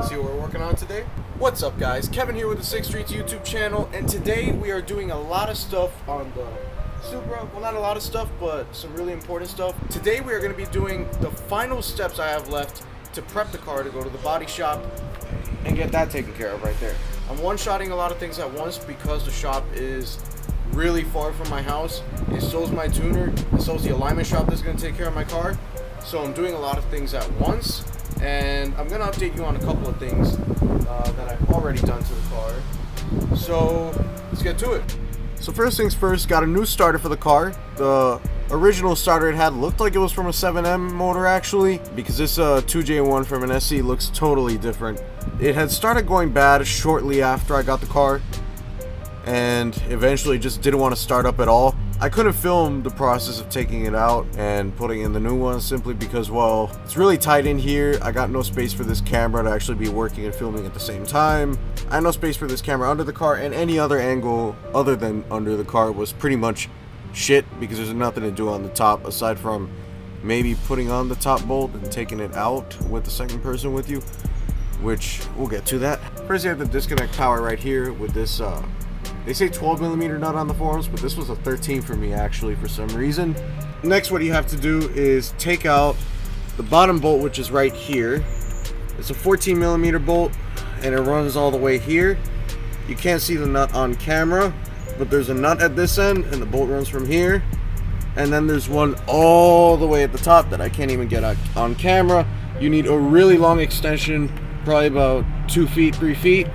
See what we're working on today? What's up, guys? Kevin here with the 6th Streets YouTube channel, and today we are doing a lot of stuff on the Supra. Well, not a lot of stuff, but some really important stuff. Today we are going to be doing the final steps I have left to prep the car to go to the body shop and get that taken care of right there. I'm one-shotting a lot of things at once because the shop is really far from my house, and so is my tuner, and so is the alignment shop that's going to take care of my car. So I'm doing a lot of things at once, and I'm going to update you on a couple of things that I've already done to the car. So let's get to it. So first things first, got a new starter for the car. The original starter it had looked like it was from a 7M motor actually, because this 2J1 from an SC looks totally different. It had started going bad shortly after I got the car, and eventually just didn't want to start up at all. I couldn't film the process of taking it out and putting in the new one simply because, well, it's really tight in here. I got no space for this camera to actually be working and filming at the same time. I had no space for this camera under the car, and any other angle other than under the car was pretty much shit because there's nothing to do on the top aside from maybe putting on the top bolt and taking it out with the second person with you, which we'll get to that. First, you have the disconnect power right here with this they say 12mm nut on the forums, but this was a 13 for me actually for some reason. Next, what you have to do is take out the bottom bolt, which is right here. It's a 14mm bolt and it runs all the way here. You can't see the nut on camera, but there's a nut at this end and the bolt runs from here. And then there's one all the way at the top that I can't even get on camera. You need a really long extension, probably about 2 feet, 3 feet.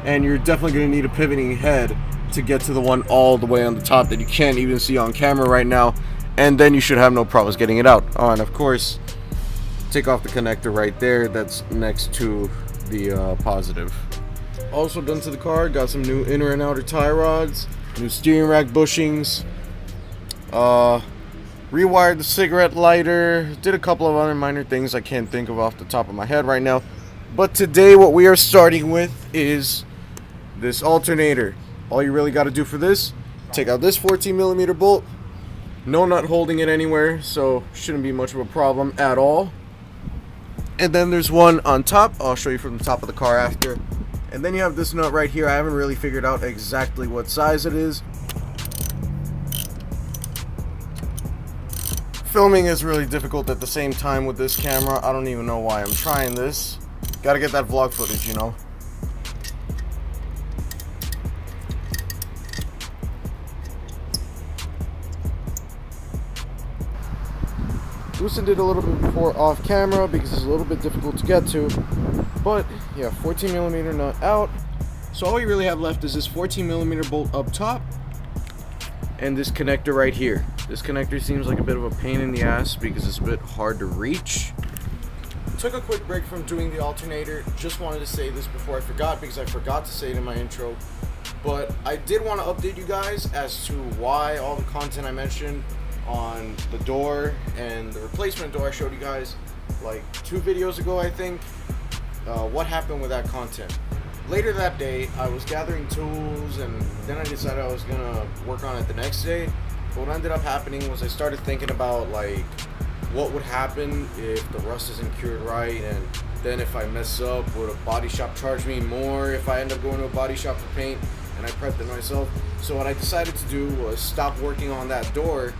And you're definitely going to need a pivoting head to get to the one all the way on the top that you can't even see on camera right now, and then you should have no problems getting it out. Oh, and of course, take off the connector right there that's next to the positive. Also done to the car, got some new inner and outer tie rods, new steering rack bushings, rewired the cigarette lighter, did a couple of other minor things I can't think of off the top of my head right now. But today what we are starting with is this alternator. All you really got to do for this, take out this 14mm bolt. No nut holding it anywhere, so shouldn't be much of a problem at all. And then there's one on top. I'll show you from the top of the car after. And then you have this nut right here. I haven't really figured out exactly what size it is. Filming is really difficult at the same time with this camera. I don't even know why I'm trying this. Gotta get that vlog footage, you know. Loosened it a little bit before off camera because it's a little bit difficult to get to. But yeah, 14mm nut out. So all you really have left is this 14mm bolt up top and this connector right here. This connector seems like a bit of a pain in the ass because it's a bit hard to reach. Took a quick break from doing the alternator. Just wanted to say this before I forgot because I forgot to say it in my intro. But I did want to update you guys as to why all the content I mentioned on the door and the replacement door I showed you guys like 2 videos ago, I think, what happened with that content. Later that day, I was gathering tools and then I decided I was gonna work on it the next day. But what ended up happening was I started thinking about like what would happen if the rust isn't cured right, and then if I mess up, would a body shop charge me more if I end up going to a body shop for paint and I prepped it myself? So what I decided to do was stop working on that door,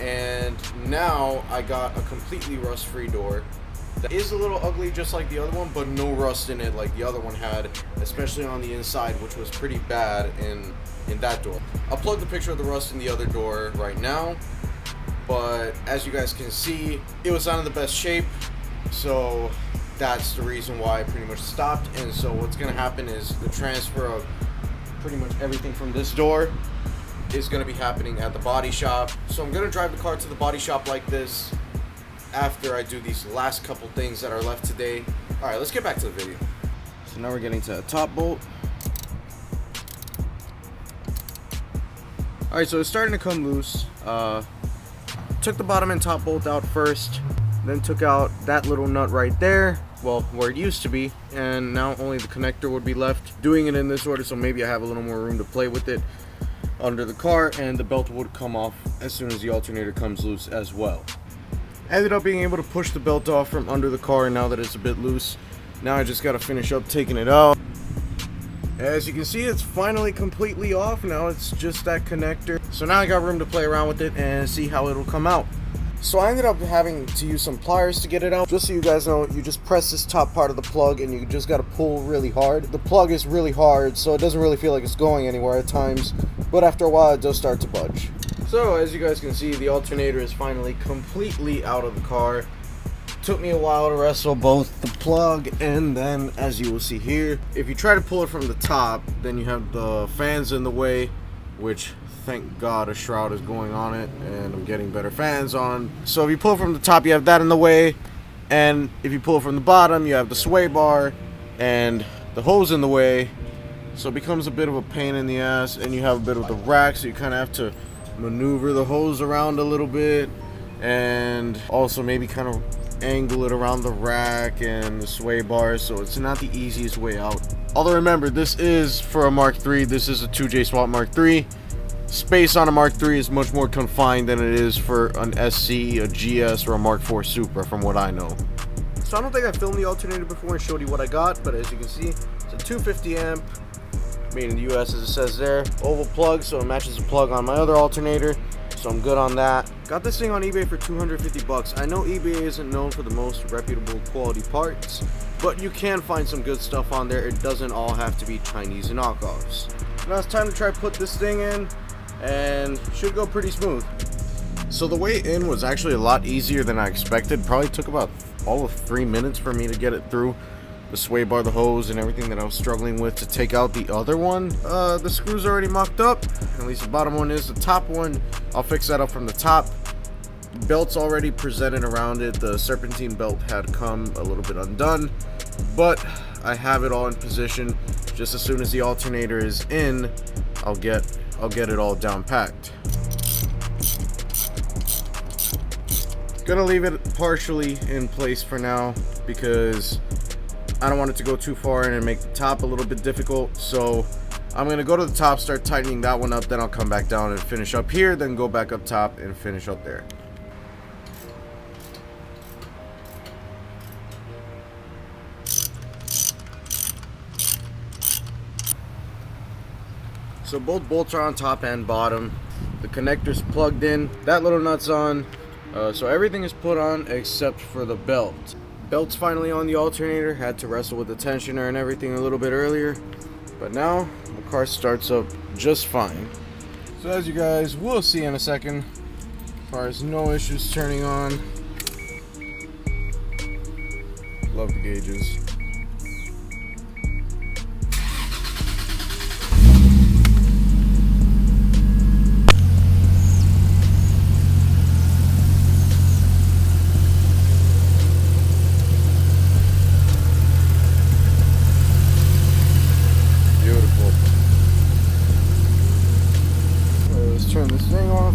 and now I got a completely rust-free door that is a little ugly just like the other one, but no rust in it like the other one had, especially on the inside, which was pretty bad in that door. I'll plug the picture of the rust in the other door right now, but as you guys can see, it was not in the best shape, so that's the reason why I pretty much stopped. And so what's going to happen is the transfer of pretty much everything from this door is going to be happening at the body shop. So I'm going to drive the car to the body shop like this after I do these last couple things that are left today. Alright, let's get back to the video. So now we're getting to a top bolt. Alright, so it's starting to come loose. Took the bottom and top bolt out first, then took out that little nut right there, well, where it used to be, and now only the connector would be left. Doing it in this order so maybe I have a little more room to play with it under the car, and the belt would come off as soon as the alternator comes loose as well. Ended up being able to push the belt off from under the car now that it's a bit loose. Now I just gotta finish up taking it out. As you can see, it's finally completely off. Now it's just that connector. So now I got room to play around with it and see how it'll come out. So I ended up having to use some pliers to get it out. Just so you guys know, you just press this top part of the plug and you just gotta pull really hard. The plug is really hard, so it doesn't really feel like it's going anywhere at times, but after a while it does start to budge. So as you guys can see, the alternator is finally completely out of the car. Took me a while to wrestle both the plug and then, as you will see here, if you try to pull it from the top, then you have the fans in the way, which thank God a shroud is going on it and I'm getting better fans on. So if you pull from the top, you have that in the way, and if you pull from the bottom, you have the sway bar and the hose in the way. So it becomes a bit of a pain in the ass, and you have a bit of the rack, so you kind of have to maneuver the hose around a little bit and also maybe kind of angle it around the rack and the sway bars, so it's not the easiest way out. Although remember, this is for a Mark III. This is a 2J Swap Mark III. Space on a Mark III is much more confined than it is for an SC, a GS, or a Mark IV Supra, from what I know. So I don't think I filmed the alternator before and showed you what I got, but as you can see, it's a 250 amp, made in the US as it says there, oval plug, so it matches the plug on my other alternator. So I'm good on that. Got this thing on eBay for 250 bucks. I know eBay isn't known for the most reputable quality parts, but you can find some good stuff on there. It doesn't all have to be Chinese knockoffs. Now it's time to try to put this thing in, and should go pretty smooth. So the way in was actually a lot easier than I expected. Probably took about all of 3 minutes for me to get it through. The sway bar, the hose, and everything that I was struggling with to take out the other one. The screws are already mocked up. At least the bottom one is. The top one, I'll fix that up from the top. Belt's already presented around it. The serpentine belt had come a little bit undone, but I have it all in position. Just as soon as the alternator is in, I'll get it all down packed. Gonna leave it partially in place for now because I don't want it to go too far in and make the top a little bit difficult. So I'm going to go to the top, start tightening that one up, then I'll come back down and finish up here, then go back up top and finish up there. So both bolts are on top and bottom. The connector's plugged in. That little nut's on. So everything is put on except for the belt. Belt's finally on the alternator. Had to wrestle with the tensioner and everything a little bit earlier, but now the car starts up just fine. So as you guys will see in a second, as far as no issues turning on. Love the gauges. Turn this thing off.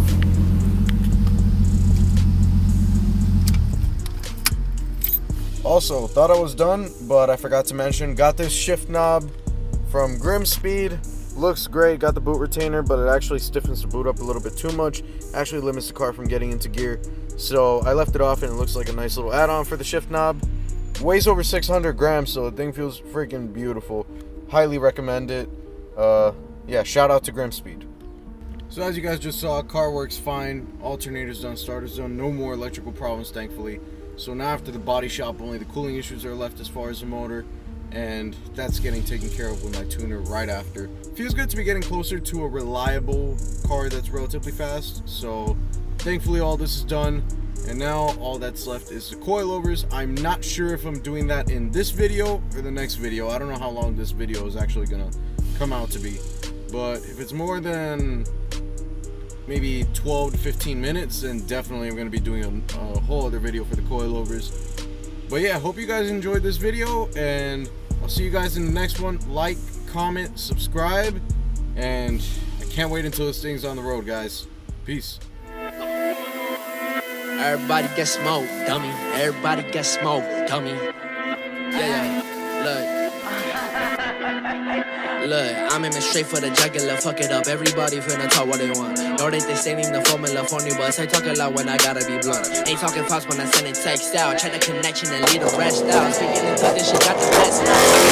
Also, thought I was done, but I forgot to mention, got this shift knob from Grimspeed. Looks great, got the boot retainer, but it actually stiffens the boot up a little bit too much. Actually limits the car from getting into gear. So I left it off and it looks like a nice little add-on for the shift knob. Weighs over 600 grams, so the thing feels freaking beautiful. Highly recommend it. Yeah, shout out to Grimspeed. So as you guys just saw, car works fine, alternator's done, starter's done, no more electrical problems thankfully. So now after the body shop, only the cooling issues are left as far as the motor, and that's getting taken care of with my tuner right after. Feels good to be getting closer to a reliable car that's relatively fast, so thankfully all this is done, and now all that's left is the coilovers. I'm not sure if I'm doing that in this video or the next video. I don't know how long this video is actually gonna come out to be, but if it's more than maybe 12 to 15 minutes, then definitely I'm going to be doing a whole other video for the coilovers. But yeah, hope you guys enjoyed this video, and I'll see you guys in the next one. Like, comment, subscribe, and I can't wait until this thing's on the road, guys. Peace. Everybody get smoked, dummy. Everybody get smoked, dummy. Yeah, look. Look, I'm aiming straight for the jugular, fuck it up. Everybody finna talk what they want. Know they stating the formula for me, but I talk a lot when I gotta be blunt. Ain't talking fast when I send it text out. Check the connection and lead the rest out. Speaking into this shit, got the best.